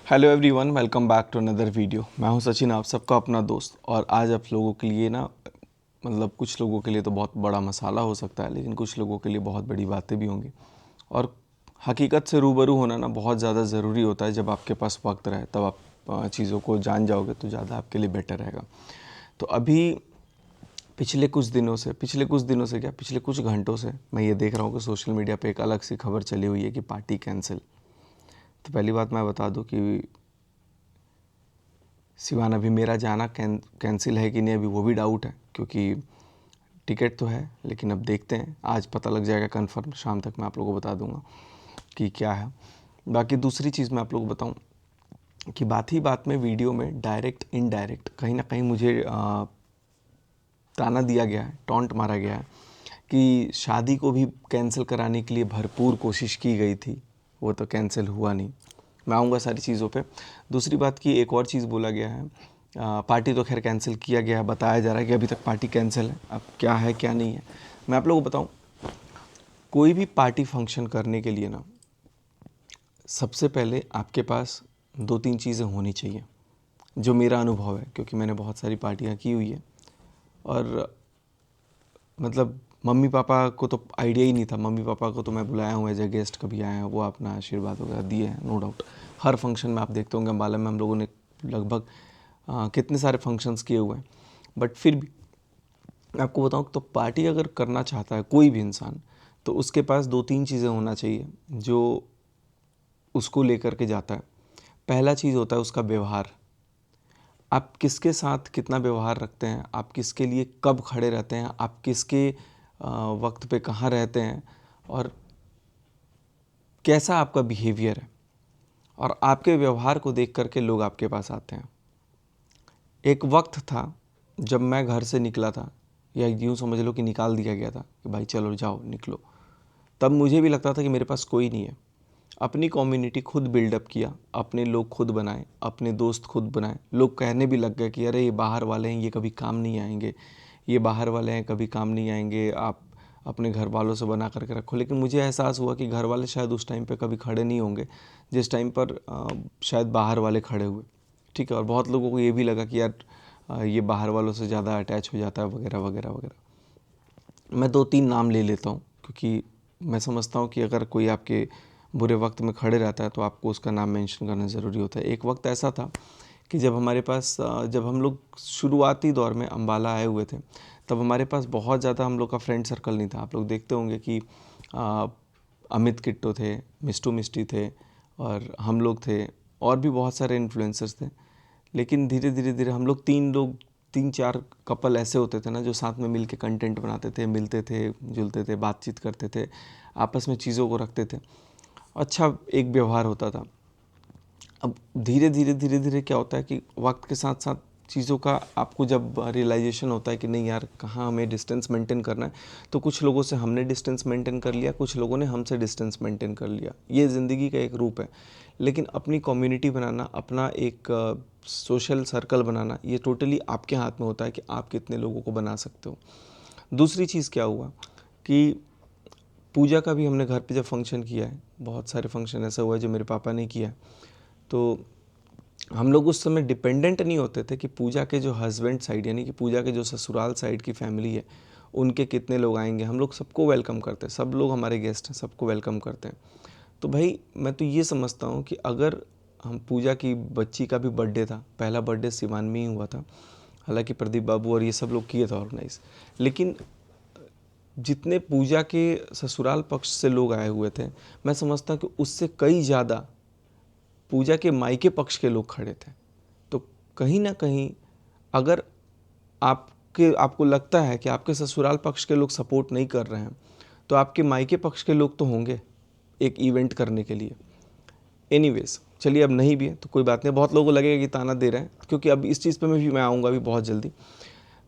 Hello everyone, welcome back to another video. मैं हूं सचिन, आप सबका अपना दोस्त। और आज आप लोगों के लिए ना मतलब कुछ लोगों के लिए तो बहुत बड़ा मसाला हो सकता है, लेकिन कुछ लोगों के लिए बहुत बड़ी बातें भी होंगी। और हकीकत से रूबरू होना ना बहुत ज़्यादा ज़रूरी होता है। जब आपके पास वक्त रहे तब आप चीज़ों को जान जाओगे तो ज़्यादा आपके लिए बेटर रहेगा। तो अभी पिछले कुछ दिनों से क्या, पिछले कुछ घंटों से मैं ये देख रहा हूँ कि सोशल मीडिया पे एक अलग सी खबर चली हुई है कि पार्टी कैंसिल। तो पहली बात मैं बता दूं कि सिवान अभी मेरा जाना कैंसिल है कि नहीं, अभी वो भी डाउट है, क्योंकि टिकट तो है लेकिन अब देखते हैं। आज पता लग जाएगा कंफर्म, शाम तक मैं आप लोगों को बता दूंगा कि क्या है। बाकी दूसरी चीज़ मैं आप लोगों को बताऊं कि बात ही बात में वीडियो में डायरेक्ट इनडायरेक्ट कहीं ना कहीं मुझे ताना दिया गया है, टॉन्ट मारा गया है कि शादी को भी कैंसिल कराने के लिए भरपूर कोशिश की गई थी, वो तो कैंसिल हुआ नहीं। मैं आऊँगा सारी चीज़ों पे। दूसरी बात की एक और चीज़ बोला गया है, पार्टी तो खैर कैंसिल किया गया है, बताया जा रहा है कि अभी तक पार्टी कैंसिल है। अब क्या है क्या नहीं है मैं आप लोगों को बताऊँ। कोई भी पार्टी फंक्शन करने के लिए ना सबसे पहले आपके पास 2-3 चीज़ें होनी चाहिए, जो मेरा अनुभव है, क्योंकि मैंने बहुत सारी पार्टियाँ की हुई है। और मतलब मम्मी पापा को तो आइडिया ही नहीं था। मम्मी पापा को तो मैं बुलाया हूँ एज ए गेस्ट, कभी आए हैं, वो अपना आशीर्वाद वगैरह दिए हैं, नो डाउट। हर फंक्शन में आप देखते होंगे अम्बाला में हम लोगों ने लगभग कितने सारे फंक्शंस किए हुए हैं। बट फिर भी मैं आपको बताऊँ तो पार्टी अगर करना चाहता है कोई भी इंसान, तो उसके पास 2-3 चीज़ें होना चाहिए जो उसको लेकर के जाता है। पहला चीज़ होता है उसका व्यवहार। आप किसके साथ कितना व्यवहार रखते हैं, आप किसके लिए कब खड़े रहते हैं, आप किसके वक्त पे कहाँ रहते हैं, और कैसा आपका बिहेवियर है। और आपके व्यवहार को देख करके लोग आपके पास आते हैं। एक वक्त था जब मैं घर से निकला था, या यूँ समझ लो कि निकाल दिया गया था कि भाई चलो जाओ निकलो, तब मुझे भी लगता था कि मेरे पास कोई नहीं है। अपनी कम्युनिटी खुद बिल्डअप किया, अपने लोग खुद बनाए, अपने दोस्त खुद बनाए। लोग कहने भी लग गए कि अरे ये बाहर वाले हैं, ये कभी काम नहीं आएंगे, ये बाहर वाले हैं कभी काम नहीं आएंगे, आप अपने घर वालों से बना करके रखो। लेकिन मुझे एहसास हुआ कि घर वाले शायद उस टाइम पे कभी खड़े नहीं होंगे जिस टाइम पर शायद बाहर वाले खड़े हुए। ठीक है। और बहुत लोगों को ये भी लगा कि यार ये बाहर वालों से ज़्यादा अटैच हो जाता है वगैरह वगैरह वगैरह। मैं 2-3 नाम ले लेता हूँ, क्योंकि मैं समझता हूँ कि अगर कोई आपके बुरे वक्त में खड़े रहता है तो आपको उसका नाम मेंशन करना ज़रूरी होता है। एक वक्त ऐसा था कि जब हमारे पास जब हम लोग शुरुआती दौर में अम्बाला आए हुए थे, तब हमारे पास बहुत ज़्यादा हम लोग का फ्रेंड सर्कल नहीं था। आप लोग देखते होंगे कि अमित किट्टो थे, मिस्टू मिस्टी थे, और हम लोग थे, और भी बहुत सारे इन्फ्लुएंसर्स थे। लेकिन धीरे धीरे धीरे हम लोग 3-4 कपल ऐसे होते थे ना, जो साथ में मिल के कंटेंट बनाते थे, मिलते थे, जुलते थे, बातचीत करते थे, आपस में चीज़ों को रखते थे, अच्छा एक व्यवहार होता था। अब धीरे धीरे क्या होता है कि वक्त के साथ साथ चीज़ों का आपको जब रियलाइजेशन होता है कि नहीं यार, कहाँ हमें डिस्टेंस मेंटेन करना है, तो कुछ लोगों से हमने डिस्टेंस मेंटेन कर लिया, कुछ लोगों ने हमसे डिस्टेंस मेंटेन कर लिया। ये ज़िंदगी का एक रूप है। लेकिन अपनी कम्युनिटी बनाना, अपना एक सोशल सर्कल बनाना, ये टोटली आपके हाथ में होता है कि आप कितने लोगों को बना सकते हो। दूसरी चीज़ क्या हुआ कि पूजा का भी हमने घर पे जब फंक्शन किया है, बहुत सारे फंक्शन ऐसा हुआ है जो मेरे पापा ने किया है, तो हम लोग उस समय डिपेंडेंट नहीं होते थे कि पूजा के जो हस्बैंड साइड, यानी कि पूजा के जो ससुराल साइड की फैमिली है, उनके कितने लोग आएंगे। हम लोग सबको वेलकम करते हैं, सब लोग हमारे गेस्ट हैं, सबको वेलकम करते हैं। तो भाई मैं तो ये समझता हूँ कि अगर हम पूजा की बच्ची का भी बर्थडे था, पहला बर्थडे सिवान में ही हुआ था, हालांकि प्रदीप बाबू और ये सब लोग किए थे ऑर्गेनाइज, लेकिन जितने पूजा के ससुराल पक्ष से लोग आए हुए थे, मैं समझता कि उससे कई ज़्यादा पूजा के मायके पक्ष के लोग खड़े थे। तो कहीं ना कहीं अगर आपको लगता है कि आपके ससुराल पक्ष के लोग सपोर्ट नहीं कर रहे हैं, तो आपके मायके पक्ष के लोग तो होंगे एक इवेंट करने के लिए। एनीवेज चलिए, अब नहीं भी है तो कोई बात नहीं। बहुत लोगों को लगेगा कि ताना दे रहे हैं, क्योंकि अब इस चीज़ पे मैं आऊँगा भी बहुत जल्दी।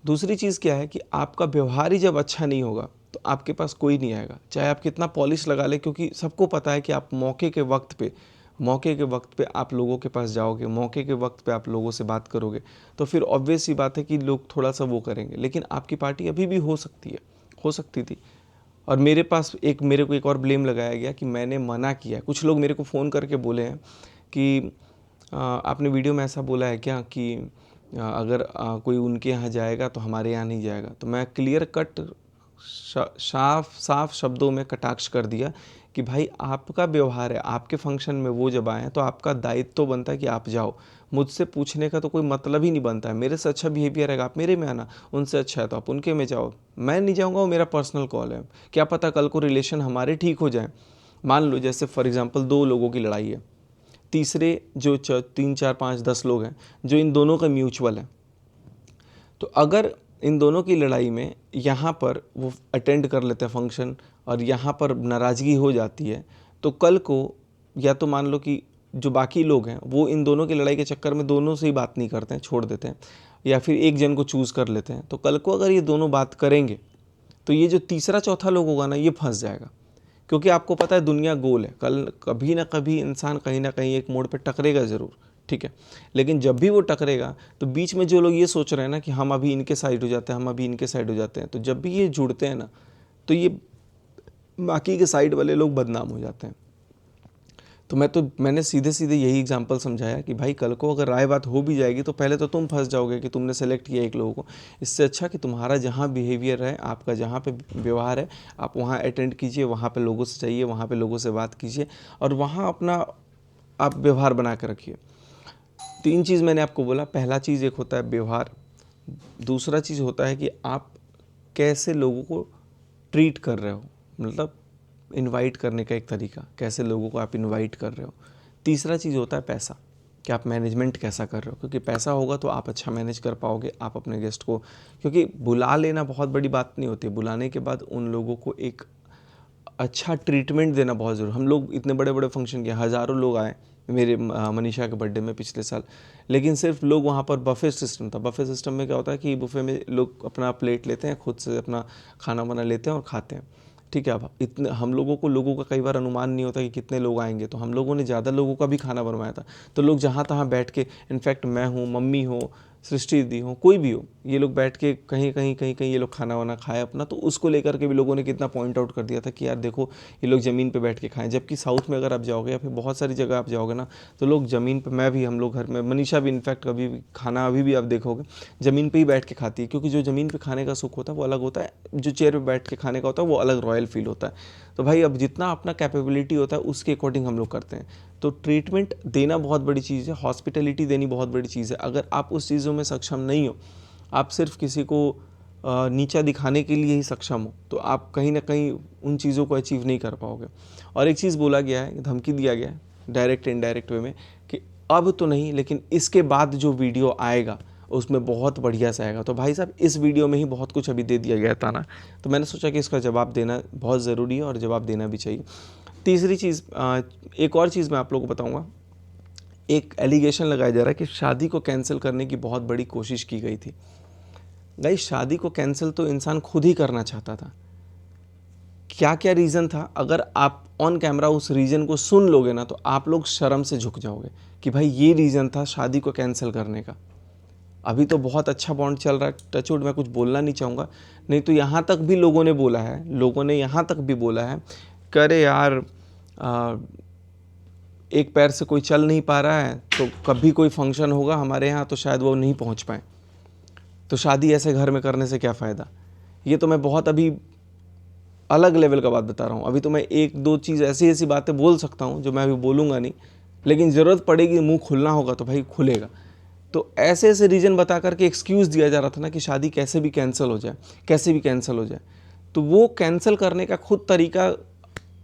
दूसरी चीज़ क्या है कि आपका व्यवहार ही जब अच्छा नहीं होगा तो आपके पास कोई नहीं आएगा, चाहे आप कितना पॉलिश लगा ले, क्योंकि सबको पता है कि आप मौके के वक्त पे आप लोगों के पास जाओगे, मौके के वक्त पे आप लोगों से बात करोगे, तो फिर ऑब्वियस सी बात है कि लोग थोड़ा सा वो करेंगे। लेकिन आपकी पार्टी अभी भी हो सकती है, हो सकती थी। और मेरे को एक और ब्लेम लगाया गया कि मैंने मना किया। कुछ लोग मेरे को फ़ोन करके बोले हैं कि आपने वीडियो में ऐसा बोला है क्या कि अगर कोई उनके यहाँ जाएगा तो हमारे यहाँ नहीं जाएगा। तो मैं क्लियर कट साफ शब्दों में कटाक्ष कर दिया कि भाई आपका व्यवहार है, आपके फंक्शन में वो जब आए तो आपका दायित्व तो बनता है कि आप जाओ। मुझसे पूछने का तो कोई मतलब ही नहीं बनता है। मेरे से अच्छा बिहेवियर है आप मेरे में आना, उनसे अच्छा है तो आप उनके में जाओ। मैं नहीं जाऊँगा, वो मेरा पर्सनल कॉल है। क्या पता कल को रिलेशन हमारे ठीक हो जाए। मान लो जैसे फॉर एग्जांपल 2 लोगों की लड़ाई है, तीसरे जो 3 4 5 10 लोग हैं जो इन दोनों का म्यूचुअल है, तो अगर इन दोनों की लड़ाई में यहाँ पर वो अटेंड कर लेते हैं फंक्शन और यहाँ पर नाराज़गी हो जाती है, तो कल को या तो मान लो कि जो बाकी लोग हैं वो इन दोनों की लड़ाई के चक्कर में दोनों से ही बात नहीं करते हैं, छोड़ देते हैं, या फिर एक जन को चूज़ कर लेते हैं। तो कल को अगर ये दोनों बात करेंगे तो ये जो तीसरा चौथा लोग होगा ना, ये फंस जाएगा। क्योंकि आपको पता है दुनिया गोल है, कल कभी ना कभी इंसान कहीं ना कहीं एक मोड़ पे टकरेगा ज़रूर, ठीक है। लेकिन जब भी वो टकरेगा तो बीच में जो लोग ये सोच रहे हैं ना कि हम अभी इनके साइड हो जाते हैं, हम अभी इनके साइड हो जाते हैं, तो जब भी ये जुड़ते हैं ना तो ये बाकी के साइड वाले लोग बदनाम हो जाते हैं। तो मैंने सीधे सीधे यही एग्जांपल समझाया कि भाई कल को अगर राय बात हो भी जाएगी तो पहले तो तुम फंस जाओगे कि तुमने सेलेक्ट किया एक लोगों को। इससे अच्छा कि तुम्हारा जहाँ बिहेवियर है, आपका जहाँ पे व्यवहार है, आप वहाँ अटेंड कीजिए, वहाँ पे लोगों से जाइए, वहाँ पे लोगों से बात कीजिए और वहाँ अपना आप व्यवहार बना कर रखिए। 3 चीज़ मैंने आपको बोला। पहला चीज़ एक होता है व्यवहार, दूसरा चीज़ होता है कि आप कैसे लोगों को ट्रीट कर रहे हो, मतलब इनवाइट करने का एक तरीका, कैसे लोगों को आप इनवाइट कर रहे हो। तीसरा चीज़ होता है पैसा, कि आप मैनेजमेंट कैसा कर रहे हो, क्योंकि पैसा होगा तो आप अच्छा मैनेज कर पाओगे आप अपने गेस्ट को। क्योंकि बुला लेना बहुत बड़ी बात नहीं होती है, बुलाने के बाद उन लोगों को एक अच्छा ट्रीटमेंट देना बहुत ज़रूरी। हम लोग इतने बड़े बड़े फंक्शन किए, हज़ारों लोग आए मेरे मनीषा के बर्थडे में पिछले साल, लेकिन सिर्फ लोग वहाँ पर बफ़े सिस्टम था। बफ़े सिस्टम में क्या होता है कि बुफ़े में लोग अपना प्लेट लेते हैं, खुद से अपना खाना बना लेते हैं और खाते हैं, ठीक है। अब इतने हम लोगों का कई बार अनुमान नहीं होता कि कितने लोग आएंगे, तो हम लोगों ने ज़्यादा लोगों का भी खाना बनवाया था। तो लोग जहाँ तहाँ बैठ के, इनफैक्ट मैं हूँ, मम्मी हो, सृष्टि दी हो, कोई भी हो, ये लोग बैठ के कहीं ये लोग खाना वाना खाए अपना। तो उसको लेकर के भी लोगों ने कितना पॉइंट आउट कर दिया था कि यार देखो ये लोग ज़मीन पे बैठ के खाएं। जबकि साउथ में अगर आप जाओगे या फिर बहुत सारी जगह आप जाओगे ना, तो लोग ज़मीन पे, मैं भी, हम लोग घर में, मनीषा भी इनफैक्ट कभी भी खाना अभी भी आप देखोगे ज़मीन पे ही बैठ के खाती है। क्योंकि जो ज़मीन पे खाने का सुख होता है वो अलग होता है, जो चेयर पे बैठ के खाने का होता है वो अलग रॉयल फील होता है। तो भाई अब जितना अपना कैपेबिलिटी होता है उसके अकॉर्डिंग हम लोग करते हैं। तो ट्रीटमेंट देना बहुत बड़ी चीज़ है, हॉस्पिटैलिटी देनी बहुत बड़ी चीज़ है। अगर आप उस चीज़ों में सक्षम नहीं हो, आप सिर्फ किसी को नीचा दिखाने के लिए ही सक्षम हो, तो आप कहीं ना कहीं उन चीज़ों को अचीव नहीं कर पाओगे। और एक चीज़ बोला गया है, धमकी दिया गया है डायरेक्ट इनडायरेक्ट वे में कि अब तो नहीं, लेकिन इसके बाद जो वीडियो आएगा उसमें बहुत बढ़िया से आएगा। तो भाई साहब इस वीडियो में ही बहुत कुछ अभी दे दिया गया था ना, तो मैंने सोचा कि इसका जवाब देना बहुत ज़रूरी है और जवाब देना भी चाहिए। तीसरी चीज़, एक और चीज़ मैं आप लोगों को बताऊंगा। एक एलिगेशन लगाया जा रहा है कि शादी को कैंसिल करने की बहुत बड़ी कोशिश की गई थी। गाइस शादी को कैंसिल तो इंसान खुद ही करना चाहता था। क्या क्या रीज़न था, अगर आप ऑन कैमरा उस रीज़न को सुन लोगे ना तो आप लोग शर्म से झुक जाओगे कि भाई ये रीज़न था शादी को कैंसिल करने का। अभी तो बहुत अच्छा बॉन्ड चल रहा है, टचवुड, मैं कुछ बोलना नहीं चाहूँगा, नहीं तो यहाँ तक भी लोगों ने बोला है, लोगों ने यहाँ तक भी बोला है कि अरे यार एक पैर से कोई चल नहीं पा रहा है, तो कभी कोई फंक्शन होगा हमारे यहाँ तो शायद वो नहीं पहुँच पाए, तो शादी ऐसे घर में करने से क्या फ़ायदा। ये तो मैं बहुत अभी अलग लेवल का बात बता रहा हूँ। अभी तो मैं एक दो चीज़ ऐसी बातें बोल सकता हूँ जो मैं अभी बोलूँगा नहीं, लेकिन ज़रूरत पड़ेगी, मुंह खुलना होगा तो भाई खुलेगा। तो ऐसे रीज़न बता करके एक्सक्यूज़ दिया जा रहा था ना कि शादी कैसे भी कैंसिल हो जाए, कैसे भी कैंसिल हो जाए। तो वो कैंसिल करने का खुद तरीका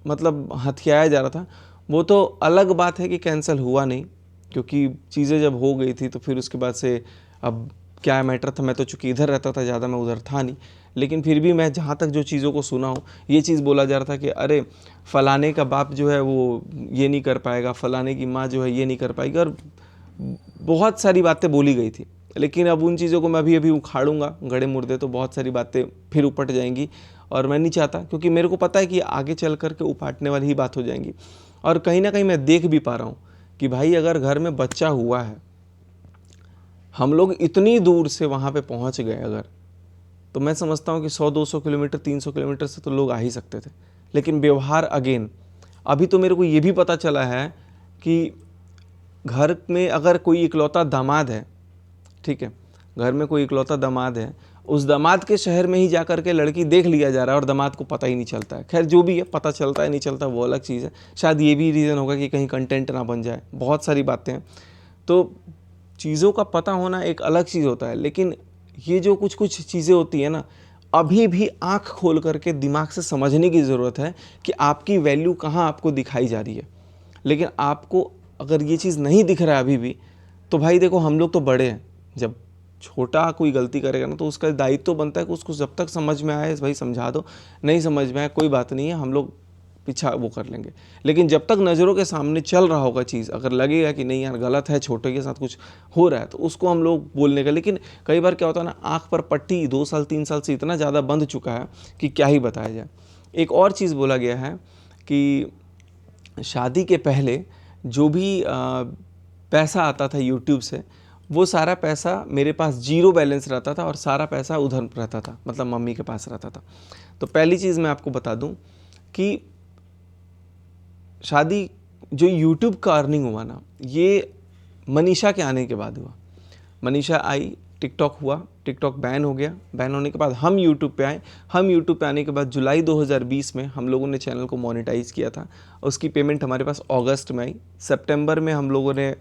मतलब हथियाया जा रहा था। वो तो अलग बात है कि कैंसिल हुआ नहीं, क्योंकि चीज़ें जब हो गई थी तो फिर उसके बाद से अब क्या मैटर था। मैं तो चूँकि इधर रहता था ज़्यादा, मैं उधर था नहीं, लेकिन फिर भी मैं जहाँ तक जो चीज़ों को सुना हूँ, ये चीज़ बोला जा रहा था कि अरे फलाने का बाप जो है वो ये नहीं कर पाएगा, फलाने की माँ जो है ये नहीं कर पाएगी, और बहुत सारी बातें बोली गई थी। लेकिन अब उन चीज़ों को मैं अभी उखाड़ूंगा गड़े मुर्दे तो बहुत सारी बातें फिर उपट जाएंगी, और मैं नहीं चाहता, क्योंकि मेरे को पता है कि आगे चल कर के उपाटने वाली ही बात हो जाएंगी। और कहीं ना कहीं मैं देख भी पा रहा हूँ कि भाई अगर घर में बच्चा हुआ है, हम लोग इतनी दूर से वहाँ पे पहुँच गए अगर, तो मैं समझता हूँ कि 100-200 किलोमीटर 300 किलोमीटर से तो लोग आ ही सकते थे। लेकिन व्यवहार अगेन, अभी तो मेरे को ये भी पता चला है कि घर में अगर कोई इकलौता दामाद है, ठीक है, घर में कोई इकलौता दामाद है, उस दामाद के शहर में ही जा कर के लड़की देख लिया जा रहा है और दामाद को पता ही नहीं चलता है। खैर जो भी है, पता चलता है नहीं चलता वो अलग चीज़ है। शायद ये भी रीज़न होगा कि कहीं कंटेंट ना बन जाए, बहुत सारी बातें हैं। तो चीज़ों का पता होना एक अलग चीज़ होता है, लेकिन ये जो कुछ कुछ चीज़ें होती है ना, अभी भी आँख खोल करके दिमाग से समझने की ज़रूरत है कि आपकी वैल्यू कहाँ आपको दिखाई जा रही है। लेकिन आपको अगर ये चीज़ नहीं दिख रहा है अभी भी, तो भाई देखो, हम लोग तो बड़े हैं, जब छोटा कोई गलती करेगा ना तो उसका दायित्व तो बनता है कि उसको जब तक समझ में आए भाई समझा दो, नहीं समझ में आए कोई बात नहीं है, हम लोग पीछा वो कर लेंगे। लेकिन जब तक नज़रों के सामने चल रहा होगा चीज़, अगर लगेगा कि नहीं यार गलत है, छोटे के साथ कुछ हो रहा है, तो उसको हम लोग बोलने का। लेकिन कई बार क्या होता है ना, आँख पर पट्टी 2 साल 3 साल से इतना ज़्यादा बंध चुका है कि क्या ही बताया जाए। एक और चीज़ बोला गया है कि शादी के पहले जो भी पैसा आता था यूट्यूब से, वो सारा पैसा मेरे पास जीरो बैलेंस रहता था और सारा पैसा उधर रहता था, मतलब मम्मी के पास रहता था। तो पहली चीज़ मैं आपको बता दूं कि शादी जो यूट्यूब का अर्निंग हुआ ना, ये मनीषा के आने के बाद हुआ। मनीषा आई, टिकटॉक हुआ, टिकटॉक बैन हो गया, बैन होने के बाद हम यूट्यूब पे आए। हम यूट्यूब पे आने के बाद जुलाई 2020 में हम लोगों ने चैनल को मोनेटाइज़ किया था। उसकी पेमेंट हमारे पास अगस्त में आई। सितंबर में हम लोगों ने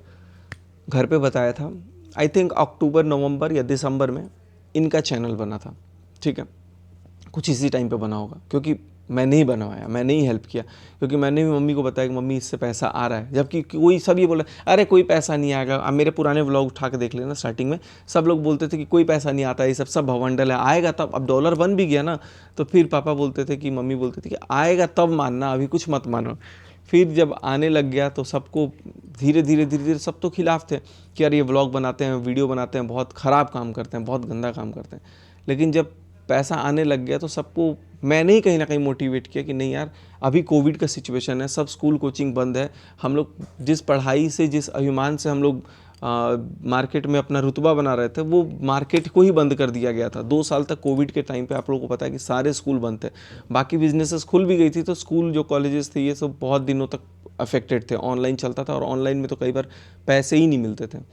घर पे बताया था, आई थिंक अक्टूबर नवंबर या दिसंबर में इनका चैनल बना था, ठीक है, कुछ इसी टाइम पे बना होगा, क्योंकि मैंने ही बनवाया, मैंने ही हेल्प किया, क्योंकि मैंने भी मम्मी को बताया कि मम्मी इससे पैसा आ रहा है। जबकि कोई सब ये बोला अरे कोई पैसा नहीं आएगा। अब मेरे पुराने व्लॉग उठा के देख लेना, स्टार्टिंग में सब लोग बोलते थे कि कोई पैसा नहीं आता, ये सब भवंडल है, आएगा तब। अब डॉलर बन भी गया ना, तो फिर पापा बोलते थे कि मम्मी बोलती थी कि आएगा तब मानना, अभी कुछ मत मानो। फिर जब आने लग गया तो सबको धीरे धीरे सब तो खिलाफ थे कि यार ये व्लॉग बनाते हैं, वीडियो बनाते हैं, बहुत ख़राब काम करते हैं, बहुत गंदा काम करते हैं। लेकिन जब पैसा आने लग गया तो सबको मैंने ही कहीं ना कहीं मोटिवेट किया कि नहीं यार, अभी कोविड का सिचुएशन है, सब स्कूल कोचिंग बंद है। हम लोग जिस पढ़ाई से, जिस अभिमान से हम लोग मार्केट में अपना रुतबा बना रहे थे, वो मार्केट को ही बंद कर दिया गया था। 2 साल तक कोविड के टाइम पे आप लोगों को पता है कि सारे स्कूल बंद थे। बाकी बिजनेसेस खुल भी गई थी, तो स्कूल जो कॉलेजेस थे ये सब बहुत दिनों तक अफेक्टेड थे। ऑनलाइन चलता था और ऑनलाइन में तो कई बार पैसे ही नहीं मिलते थे।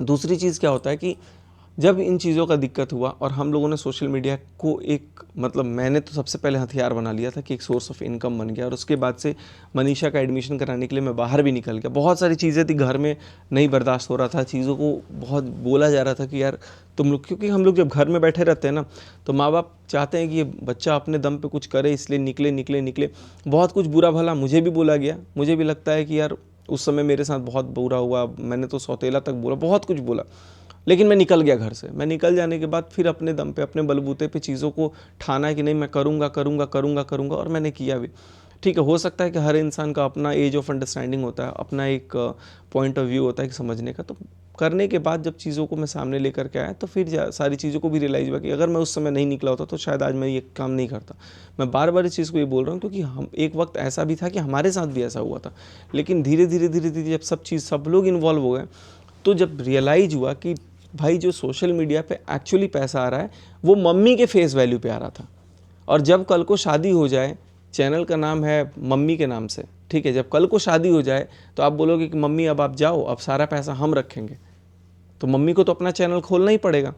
दूसरी चीज़ क्या होता है कि जब इन चीज़ों का दिक्कत हुआ और हम लोगों ने सोशल मीडिया को एक, मतलब मैंने तो सबसे पहले हथियार बना लिया था कि एक सोर्स ऑफ इनकम बन गया। और उसके बाद से मनीषा का एडमिशन कराने के लिए मैं बाहर भी निकल गया। बहुत सारी चीज़ें थी घर में, नहीं बर्दाश्त हो रहा था, चीज़ों को बहुत बोला जा रहा था कि यार तुम लोग, क्योंकि हम लोग जब घर में बैठे रहते हैं ना, तो माँ बाप चाहते हैं कि ये बच्चा अपने दम पे कुछ करे, इसलिए निकले। बहुत कुछ बुरा भला मुझे भी बोला गया। मुझे भी लगता है कि यार उस समय मेरे साथ बहुत बुरा हुआ, मैंने तो सौतेला तक बोला, बहुत कुछ बोला। लेकिन मैं निकल गया घर से। मैं निकल जाने के बाद फिर अपने दम पे, अपने बलबूते पे चीज़ों को ठाना है कि नहीं मैं करूँगा और मैंने किया भी। ठीक है, हो सकता है कि हर इंसान का अपना एज ऑफ अंडरस्टैंडिंग होता है, अपना एक पॉइंट ऑफ व्यू होता है कि समझने का। तो करने के बाद जब चीज़ों को मैं सामने लेकर के आया, तो फिर सारी चीज़ों को भी रियलाइज़ हुआ कि अगर मैं उस समय नहीं निकला होता तो शायद आज मैं ये काम नहीं करता। मैं बार बार इस चीज़ को ये बोल रहा हूँ क्योंकि हम एक वक्त ऐसा भी था कि हमारे साथ भी ऐसा हुआ था। लेकिन धीरे धीरे जब सब लोग इन्वॉल्व हो गए, तो जब रियलाइज़ हुआ कि भाई जो सोशल मीडिया पे एक्चुअली पैसा आ रहा है वो मम्मी के फेस वैल्यू पे आ रहा था। और जब कल को शादी हो जाए, चैनल का नाम है मम्मी के नाम से, ठीक है, जब कल को शादी हो जाए तो आप बोलोगे कि मम्मी अब आप जाओ, अब सारा पैसा हम रखेंगे, तो मम्मी को तो अपना चैनल खोलना ही पड़ेगा।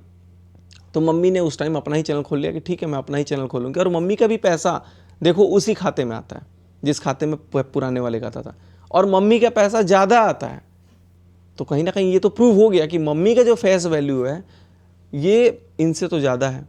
तो मम्मी ने उस टाइम अपना ही चैनल खोल लिया कि ठीक है मैं अपना ही चैनल खोलूँगी। और मम्मी का भी पैसा देखो उसी खाते में आता है जिस खाते में पुराने वाले का आता था, और मम्मी का पैसा ज़्यादा आता है। तो कहीं ना कहीं ये तो प्रूव हो गया कि मम्मी का जो फेस वैल्यू है ये इनसे तो ज़्यादा है।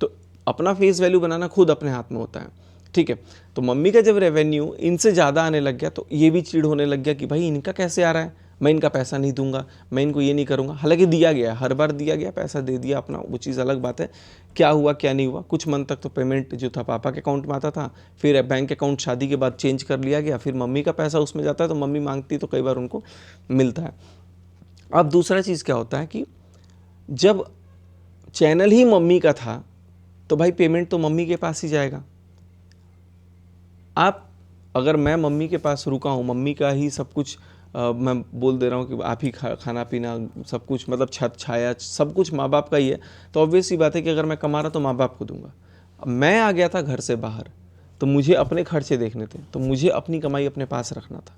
तो अपना फेस वैल्यू बनाना खुद अपने हाथ में होता है, ठीक है। तो मम्मी का जब रेवेन्यू इनसे ज़्यादा आने लग गया तो ये भी चिढ़ होने लग गया कि भाई इनका कैसे आ रहा है, मैं इनका पैसा नहीं दूंगा, मैं इनको ये नहीं करूँगा। हालांकि दिया गया, हर बार दिया गया, पैसा दे दिया अपना, वो चीज़ अलग बात है। क्या हुआ क्या नहीं हुआ, कुछ मंथ तक तो पेमेंट जो था पापा के अकाउंट में आता था, फिर बैंक अकाउंट शादी के बाद चेंज कर लिया गया, फिर मम्मी का पैसा उसमें जाता है, तो मम्मी मांगती तो कई बार उनको मिलता है। अब दूसरा चीज़ क्या होता है कि जब चैनल ही मम्मी का था तो भाई पेमेंट तो मम्मी के पास ही जाएगा। आप, अगर मैं मम्मी के पास रुका हूँ, मम्मी का ही सब कुछ मैं बोल दे रहा हूँ कि आप ही खाना पीना सब कुछ, मतलब छत छाया सब कुछ माँ बाप का ही है, तो ऑब्वियस सी बात है कि अगर मैं कमा रहा तो माँ बाप को दूंगा। अब मैं आ गया था घर से बाहर, तो मुझे अपने खर्चे देखने थे, तो मुझे अपनी कमाई अपने पास रखना था।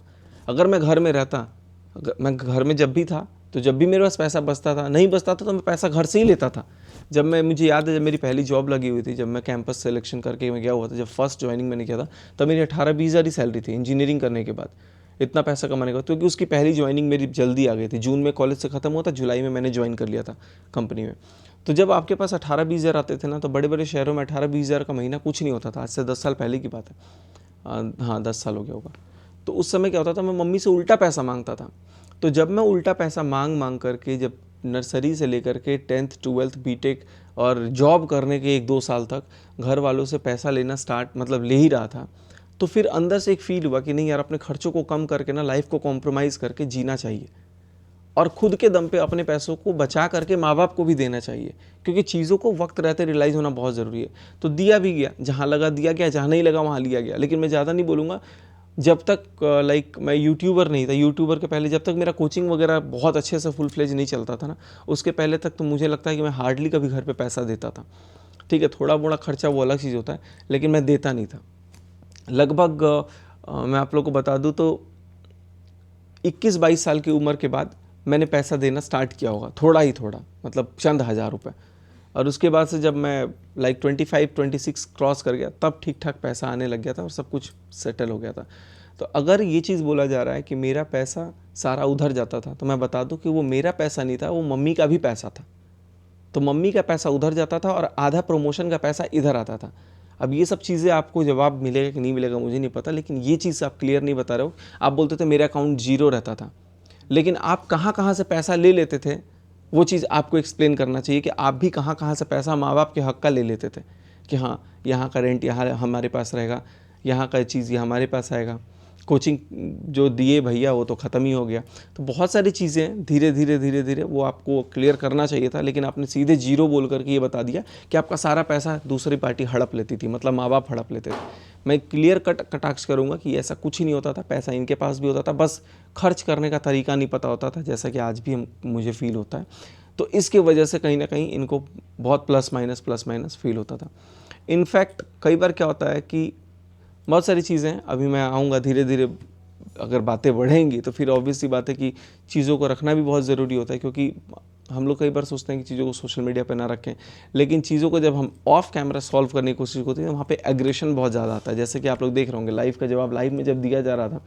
अगर मैं घर में रहता मैं घर में जब भी था तो जब भी मेरे पास पैसा बचता था, नहीं बचता था तो मैं पैसा घर से ही लेता था। जब मुझे याद है जब मेरी पहली जॉब लगी हुई थी, जब मैं कैंपस सिलेक्शन करके मैं गया हुआ था, जब फर्स्ट ज्वाइनिंग मैंने किया था, तब मेरी 18-20 हज़ार ही सैलरी थी इंजीनियरिंग करने के बाद। इतना पैसा कमाने के बाद, क्योंकि उसकी पहली ज्वाइनिंग मेरी जल्दी आ गई थी। जून में कॉलेज से ख़त्म हुआ था, जुलाई में मैंने ज्वाइन कर लिया था कंपनी में। तो जब आपके पास 18-20 हज़ार आते थे ना, तो बड़े बड़े शहरों में 18-20 हज़ार का महीना कुछ नहीं होता था। आज से 10 साल पहले की बात है। हाँ 10 साल हो गया होगा। तो उस समय क्या होता था, मैं मम्मी से उल्टा पैसा मांगता था। तो जब मैं उल्टा पैसा मांग करके जब नर्सरी से लेकर के 10th 12th बीटेक और जॉब करने के 1-2 साल तक घर वालों से पैसा लेना स्टार्ट मतलब ले ही रहा था, तो फिर अंदर से एक फील हुआ कि नहीं यार, अपने खर्चों को कम करके ना लाइफ को कॉम्प्रोमाइज़ करके जीना चाहिए और खुद के दम पे अपने पैसों को बचा करके माँ बाप को भी देना चाहिए, क्योंकि चीज़ों को वक्त रहते रियलाइज़ होना बहुत ज़रूरी है। तो दिया भी गया, जहाँ लगा दिया गया, जहाँ नहीं लगा वहाँ लिया गया। लेकिन मैं ज़्यादा नहीं बोलूँगा, जब तक मैं यूट्यूबर नहीं था, यूट्यूबर के पहले जब तक मेरा कोचिंग वगैरह बहुत अच्छे से फुल फ्लेज नहीं चलता था ना, उसके पहले तक तो मुझे लगता है कि मैं हार्डली कभी घर पे पैसा देता था। ठीक है, थोड़ा मोड़ा खर्चा वो अलग चीज़ होता है, लेकिन मैं देता नहीं था। लगभग मैं आप लोग को बता दूं तो 21-22 साल की उम्र के बाद मैंने पैसा देना स्टार्ट किया होगा, थोड़ा ही थोड़ा, मतलब चंद हज़ार रुपये। और उसके बाद से जब मैं 25-26 क्रॉस कर गया, तब ठीक ठाक पैसा आने लग गया था और सब कुछ सेटल हो गया था। तो अगर ये चीज़ बोला जा रहा है कि मेरा पैसा सारा उधर जाता था, तो मैं बता दूं कि वो मेरा पैसा नहीं था, वो मम्मी का भी पैसा था। तो मम्मी का पैसा उधर जाता था और आधा प्रमोशन का पैसा इधर आता था। अब ये सब चीज़ें आपको जवाब मिलेगा कि नहीं मिलेगा मुझे नहीं पता, लेकिन ये चीज़ आप क्लियर नहीं बता रहे हो। आप बोलते थे मेरा अकाउंट जीरो रहता था, लेकिन आप कहाँ कहाँ से पैसा ले लेते थे, वो चीज़ आपको एक्सप्लेन करना चाहिए कि आप भी कहाँ कहाँ से पैसा माँ बाप के हक़ का ले लेते थे कि हाँ, यहाँ का रेंट यहाँ हमारे पास रहेगा, यहाँ का चीज़ ये हमारे पास आएगा, कोचिंग जो दिए भैया वो तो ख़त्म ही हो गया। तो बहुत सारी चीज़ें धीरे धीरे वो आपको क्लियर करना चाहिए था, लेकिन आपने सीधे जीरो बोल करके ये बता दिया कि आपका सारा पैसा दूसरी पार्टी हड़प लेती थी, मतलब माँ बाप हड़प लेते थे। मैं क्लियर कटाक्ष करूँगा कि ऐसा कुछ ही नहीं होता था, पैसा इनके पास भी होता था, बस खर्च करने का तरीका नहीं पता होता था, जैसा कि आज भी मुझे फ़ील होता है। तो इसके वजह से कहीं ना कहीं इनको बहुत प्लस माइनस फील होता था। इनफैक्ट कई बार क्या होता है कि बहुत सारी चीज़ें, अभी मैं आऊँगा धीरे धीरे, अगर बातें बढ़ेंगी तो फिर ऑब्वियस सी बात है कि चीज़ों को रखना भी बहुत ज़रूरी होता है, क्योंकि हम लोग कई बार सोचते हैं कि चीज़ों को सोशल मीडिया पे ना रखें, लेकिन चीज़ों को जब हम ऑफ कैमरा सॉल्व करने की कोशिश होती है तो वहाँ पे एग्रेशन बहुत ज़्यादा आता है। जैसे कि आप लोग देख रहे होंगे लाइव का जवाब लाइव में जब दिया जा रहा था,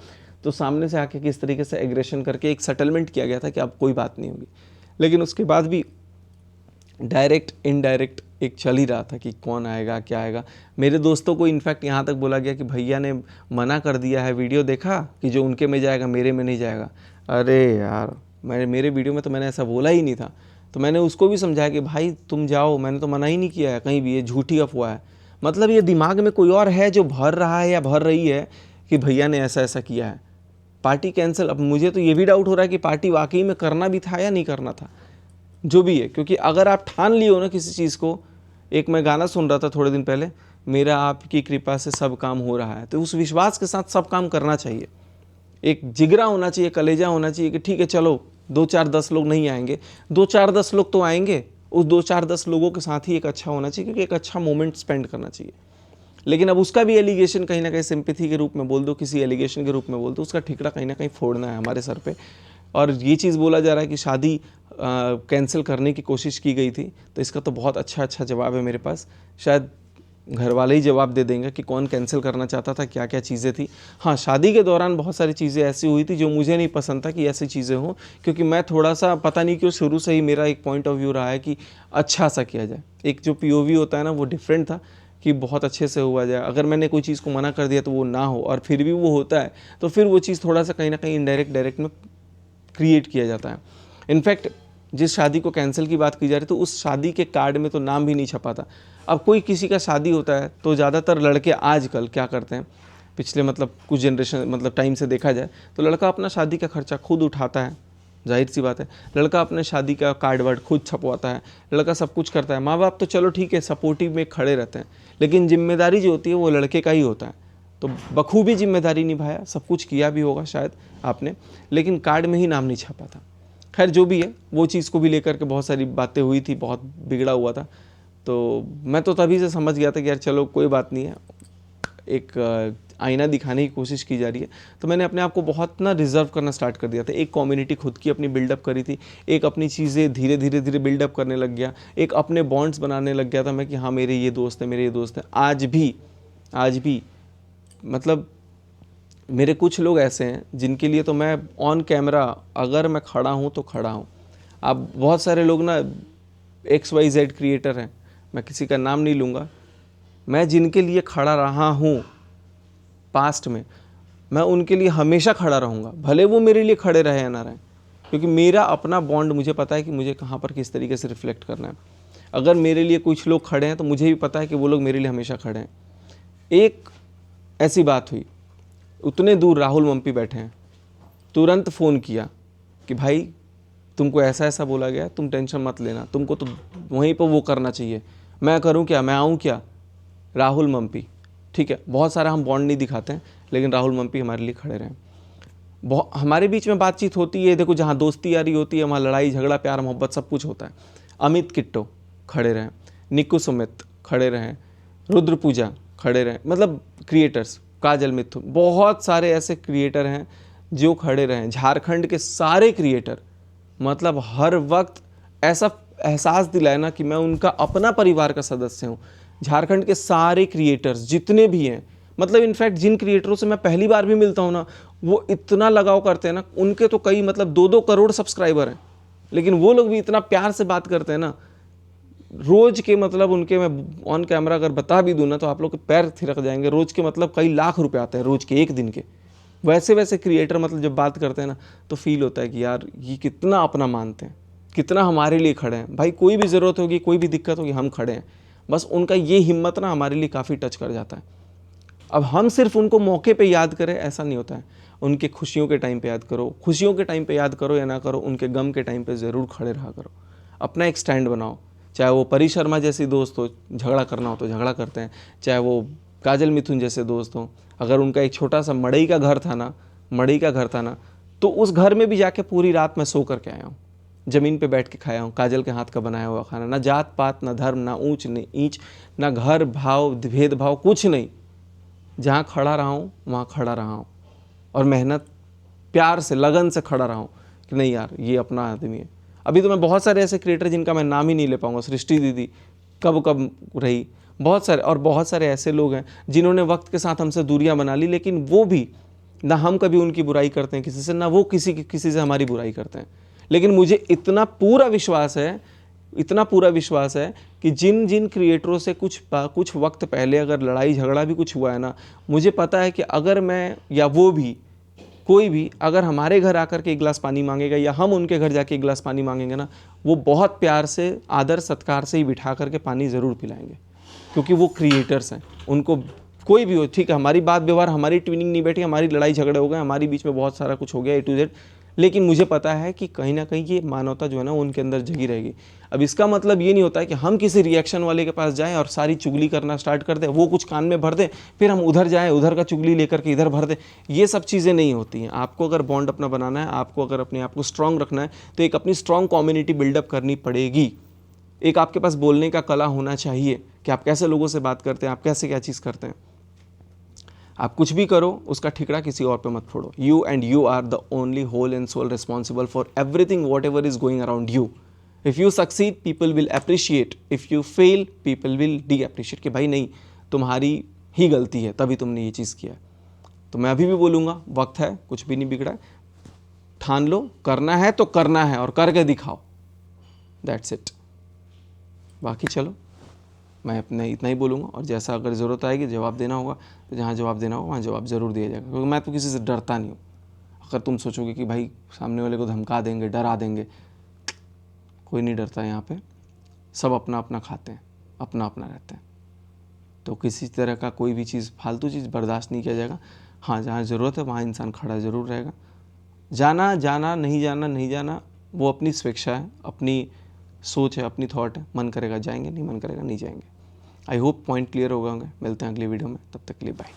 तो सामने से आके किस तरीके से एग्रेशन करके एक सेटलमेंट किया गया था कि अब कोई बात नहीं होगी, लेकिन उसके बाद भी डायरेक्ट इनडायरेक्ट एक चल ही रहा था कि कौन आएगा क्या आएगा। मेरे दोस्तों को इनफैक्ट यहाँ तक बोला गया कि भैया ने मना कर दिया है, वीडियो देखा कि जो उनके में जाएगा मेरे में नहीं जाएगा। अरे यार, मेरे वीडियो में तो मैंने ऐसा बोला ही नहीं था। तो मैंने उसको भी समझाया कि भाई तुम जाओ, मैंने तो मना ही नहीं किया है कहीं भी, ये झूठी अफवाह है। मतलब ये दिमाग में कोई और है जो भर रहा है या भर रही है कि भैया ने ऐसा ऐसा किया है, पार्टी कैंसिल। अब मुझे तो ये भी डाउट हो रहा है कि पार्टी वाकई में करना भी था या नहीं करना था, जो भी है। क्योंकि अगर आप ठान लिए हो ना किसी चीज़ को, एक मैं गाना सुन रहा था थोड़े दिन पहले, मेरा आपकी कृपा से सब काम हो रहा है, तो उस विश्वास के साथ सब काम करना चाहिए। एक जिगरा होना चाहिए, कलेजा होना चाहिए कि ठीक है चलो 2-4-10 लोग नहीं आएंगे, 2-4-10 लोग तो आएंगे, उस 2-4-10 लोगों के साथ ही एक अच्छा होना चाहिए, क्योंकि एक अच्छा मोमेंट स्पेंड करना चाहिए। लेकिन अब उसका भी एलिगेशन कहीं ना कहीं सिंपैथी के रूप में बोल दो, किसी एलिगेशन के रूप में बोल दो, उसका ठिकरा कहीं ना कहीं फोड़ना है हमारे सर पे। और ये चीज़ बोला जा रहा है कि शादी कैंसिल करने की कोशिश की गई थी, तो इसका तो बहुत अच्छा जवाब है मेरे पास। शायद घर वाले ही जवाब दे देंगे कि कौन कैंसिल करना चाहता था, क्या क्या चीज़ें थी। हाँ, शादी के दौरान बहुत सारी चीज़ें ऐसी हुई थी जो मुझे नहीं पसंद था कि ऐसी चीज़ें हों, क्योंकि मैं थोड़ा सा पता नहीं क्यों शुरू से ही मेरा एक पॉइंट ऑफ व्यू रहा है कि अच्छा सा किया जाए। एक जो POV होता है ना, वो डिफरेंट था कि बहुत अच्छे से हुआ जाए। अगर मैंने कोई चीज़ को मना कर दिया तो वो ना हो, और फिर भी वो होता है तो फिर वो चीज़ थोड़ा सा कहीं ना कहीं इनडायरेक्ट में क्रिएट किया जाता है। इनफैक्ट जिस शादी को कैंसिल की बात की जा रही, तो उस शादी के कार्ड में तो नाम भी नहीं छपा था। अब कोई किसी का शादी होता है तो ज़्यादातर लड़के आजकल क्या करते हैं, पिछले मतलब कुछ जनरेशन मतलब टाइम से देखा जाए तो लड़का अपना शादी का खर्चा खुद उठाता है, जाहिर सी बात है। लड़का अपने शादी का कार्ड वार्ड खुद छपवाता है, लड़का सब कुछ करता है। माँ बाप तो चलो ठीक है सपोर्टिव में खड़े रहते हैं, लेकिन जिम्मेदारी जो होती है वो लड़के का ही होता है। तो बखूबी जिम्मेदारी निभाया, सब कुछ किया भी होगा शायद आपने, लेकिन कार्ड में ही नाम नहीं छपा था। खैर जो भी है, वो चीज़ को भी लेकर के बहुत सारी बातें हुई थी, बहुत बिगड़ा हुआ था। तो मैं तो तभी से समझ गया था कि यार चलो कोई बात नहीं है, एक आईना दिखाने की कोशिश की जा रही है। तो मैंने अपने आप को बहुत ना रिजर्व करना स्टार्ट कर दिया था। एक कम्युनिटी खुद की अपनी बिल्डअप करी थी, एक अपनी चीज़ें धीरे धीरे धीरे बिल्डअप करने लग गया, एक अपने बॉन्ड्स बनाने लग गया था मैं कि हाँ मेरे ये दोस्त हैं, मेरे ये दोस्त हैं। आज भी मतलब मेरे कुछ लोग ऐसे हैं जिनके लिए तो मैं ऑन कैमरा अगर मैं खड़ा हूँ तो खड़ा हूँ। अब बहुत सारे लोग ना XYZ क्रिएटर हैं, मैं किसी का नाम नहीं लूँगा, मैं जिनके लिए खड़ा रहा हूँ पास्ट में, मैं उनके लिए हमेशा खड़ा रहूँगा, भले वो मेरे लिए खड़े रहे या ना रहें, क्योंकि मेरा अपना बॉन्ड मुझे पता है कि मुझे कहाँ पर किस तरीके से रिफ्लेक्ट करना है। अगर मेरे लिए कुछ लोग खड़े हैं तो मुझे भी पता है कि वो लोग मेरे लिए हमेशा खड़े हैं। एक ऐसी बात हुई, उतने दूर राहुल मम्पी बैठे हैं, तुरंत फ़ोन किया कि भाई तुमको ऐसा ऐसा बोला गया, तुम टेंशन मत लेना, तुमको तो वहीं पर वो करना चाहिए। मैं करूं क्या, मैं आऊं क्या? राहुल मम्पी, ठीक है, बहुत सारा हम बॉन्ड नहीं दिखाते हैं, लेकिन राहुल मम्पी हमारे लिए खड़े रहे। बहुत हमारे बीच में बातचीत होती है, देखो जहाँ दोस्ती यारी होती है वहाँ लड़ाई झगड़ा प्यार मोहब्बत सब कुछ होता है। अमित किट्टो खड़े रहें, निक्कू सुमित खड़े रहें, रुद्र पूजा खड़े रहें, मतलब क्रिएटर्स, काजल मिथुन, बहुत सारे ऐसे क्रिएटर हैं जो खड़े रहें। झारखंड के सारे क्रिएटर, मतलब हर वक्त ऐसा एहसास दिलाए ना कि मैं उनका अपना परिवार का सदस्य हूँ। झारखंड के सारे क्रिएटर्स जितने भी हैं, मतलब इनफैक्ट जिन क्रिएटरों से मैं पहली बार भी मिलता हूँ ना, वो इतना लगाव करते हैं ना, उनके तो कई मतलब 2-2 करोड़ सब्सक्राइबर हैं, लेकिन वो लोग भी इतना प्यार से बात करते हैं ना। रोज़ के मतलब उनके मैं ऑन कैमरा अगर बता भी दूँ ना तो आप लोग के पैर थिरक जाएंगे। रोज़ के मतलब कई लाख रुपए आते हैं रोज़ के, एक दिन के। वैसे वैसे क्रिएटर मतलब जब बात करते हैं ना तो फील होता है कि यार ये कितना अपना मानते हैं, कितना हमारे लिए खड़े हैं। भाई कोई भी ज़रूरत होगी, कोई भी दिक्कत होगी, हम खड़े हैं। बस उनका ये हिम्मत ना हमारे लिए काफ़ी टच कर जाता है। अब हम सिर्फ उनको मौके पे याद करें ऐसा नहीं होता है, उनके खुशियों के टाइम पे याद करो, खुशियों के टाइम पे याद करो या ना करो, उनके गम के टाइम पे ज़रूर खड़े रहा करो। अपना एक स्टैंड बनाओ, चाहे वो परी शर्मा जैसी दोस्त हो, झगड़ा करना हो तो झगड़ा करते हैं, चाहे वो काजल मिथुन जैसे दोस्त हों। अगर उनका एक छोटा सा मड़ई का घर था ना, तो उस घर में भी जाके पूरी रात मैं सो करके आया हूँ, ज़मीन पे बैठ के खाया हूँ काजल के हाथ का बनाया हुआ खाना। ना जात पात, ना धर्म, ना ऊंच नीच, ना घर भाव भेदभाव, कुछ नहीं। जहाँ खड़ा रहा हूँ वहाँ खड़ा रहा हूँ, और मेहनत प्यार से लगन से खड़ा रहा हूँ कि नहीं यार ये अपना आदमी है। अभी तो मैं बहुत सारे ऐसे क्रिएटर जिनका मैं नाम ही नहीं ले पाऊँगा, सृष्टि दीदी कब रही, बहुत सारे ऐसे लोग हैं जिन्होंने वक्त के साथ हमसे दूरियां बना ली, लेकिन वो भी ना हम कभी उनकी बुराई करते हैं किसी से, ना वो किसी से हमारी बुराई करते हैं। लेकिन मुझे इतना पूरा विश्वास है कि जिन जिन क्रिएटरों से कुछ वक्त पहले अगर लड़ाई झगड़ा भी कुछ हुआ है ना, मुझे पता है कि अगर मैं या वो भी कोई भी अगर हमारे घर आकर के एक गिलास पानी मांगेगा या हम उनके घर जाके एक गिलास पानी मांगेंगे ना, वो बहुत प्यार से आदर सत्कार से ही बिठा करके पानी ज़रूर पिलाएंगे, क्योंकि वो क्रिएटर्स हैं। उनको कोई भी हो, ठीक है, हमारी बात व्यवहार, हमारी ट्विनिंग नहीं बैठी, हमारी लड़ाई झगड़े हो गए, हमारी बीच में बहुत सारा कुछ हो गया A to Z, लेकिन मुझे पता है कि कहीं ना कहीं ये मानवता जो है ना उनके अंदर जगी रहेगी। अब इसका मतलब ये नहीं होता है कि हम किसी रिएक्शन वाले के पास जाएं और सारी चुगली करना स्टार्ट कर दें, वो कुछ कान में भर दें, फिर हम उधर जाएं, उधर का चुगली लेकर के इधर भर दें। ये सब चीज़ें नहीं होती हैं। आपको अगर बॉन्ड अपना बनाना है, आपको अगर अपने आप को स्ट्रॉन्ग रखना है, तो एक अपनी स्ट्रॉन्ग कम्युनिटी बिल्डअप करनी पड़ेगी। एक आपके पास बोलने का कला होना चाहिए कि आप कैसे लोगों से बात करते हैं, आप कैसे क्या चीज़ करते हैं। आप कुछ भी करो, उसका ठिकरा किसी और पे मत फोड़ो। You and you are the only whole and sole responsible for everything whatever is going around you. If you succeed people will appreciate, if you fail people will depreciate, कि भाई नहीं तुम्हारी ही गलती है तभी तुमने ये चीज़ किया है। तो मैं अभी भी बोलूँगा, वक्त है, कुछ भी नहीं बिगड़ा है, ठान लो, करना है तो करना है और करके दिखाओ, दैट्स इट। बाकी चलो मैं अपने इतना ही बोलूँगा, और जैसा अगर ज़रूरत आएगी जवाब देना होगा तो जहाँ जवाब देना होगा वहाँ जवाब ज़रूर दिया जाएगा, क्योंकि मैं तो किसी से डरता नहीं हूँ। अगर तुम सोचोगे कि भाई सामने वाले को धमका देंगे, डरा देंगे, कोई नहीं डरता है यहाँ पे। सब अपना अपना खाते हैं, अपना अपना रहते हैं, तो किसी तरह का कोई भी चीज़ फालतू चीज़ बर्दाश्त नहीं किया जाएगा। हाँ, जहाँ ज़रूरत है वहाँ इंसान खड़ा ज़रूर रहेगा। जाना नहीं जाना वो अपनी स्वेच्छा है, अपनी सोच है, अपनी थॉट है। मन करेगा जाएंगे, नहीं मन करेगा नहीं जाएंगे। आई होप पॉइंट क्लियर होगा होंगे। मिलते हैं अगली वीडियो में, तब तक के लिए बाय।